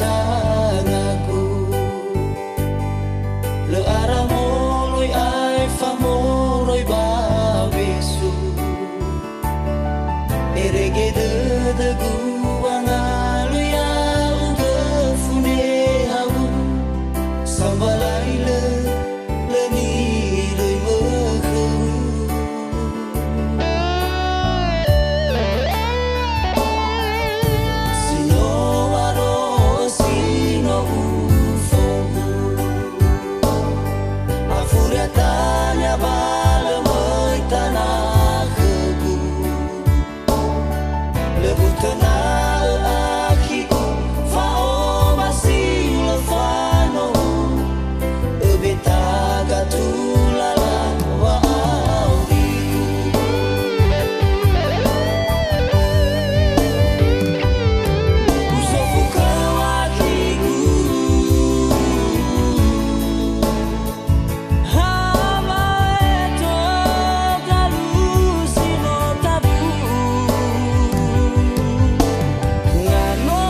tangaku le ara moloi ai fa moloi babesu erege de guanga luya uga fune hawu sambalai le ni le mekhu sino aro sino ufo afuria tanya bala moi tanah kebu lebut tenang akiku fao masih lefano ebeta gatulala wa audiku usofu kawakiku hama eto galusino tabu ngano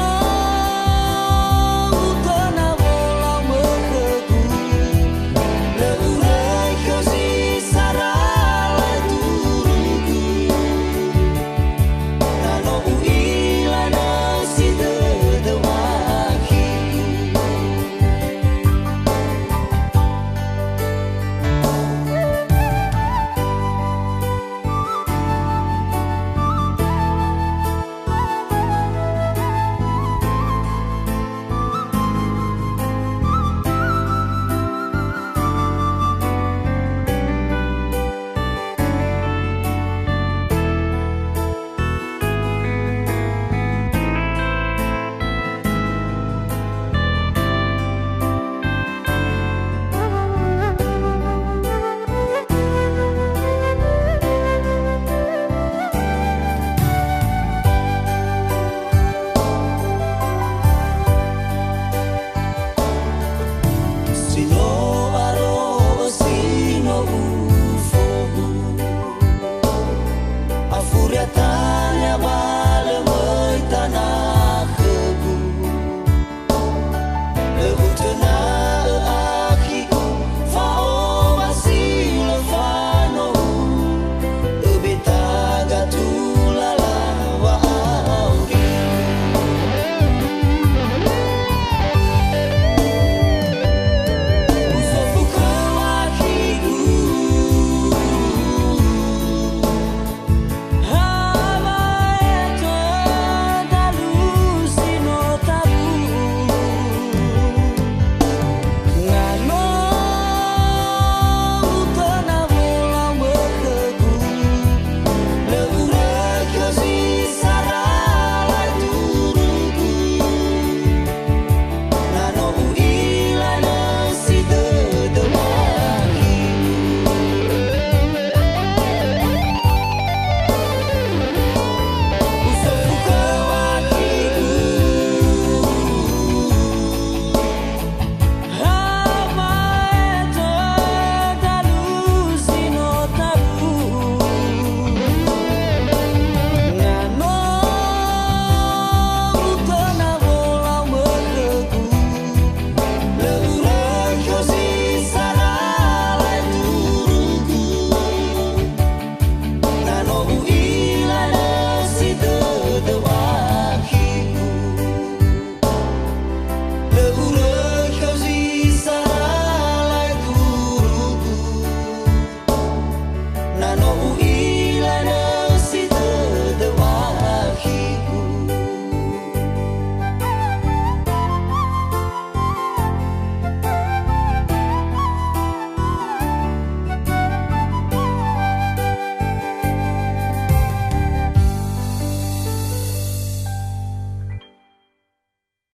utana bola mekeku leurai kosi sarala turuku nano uilana si dewakiku sino aro sino ufo afuria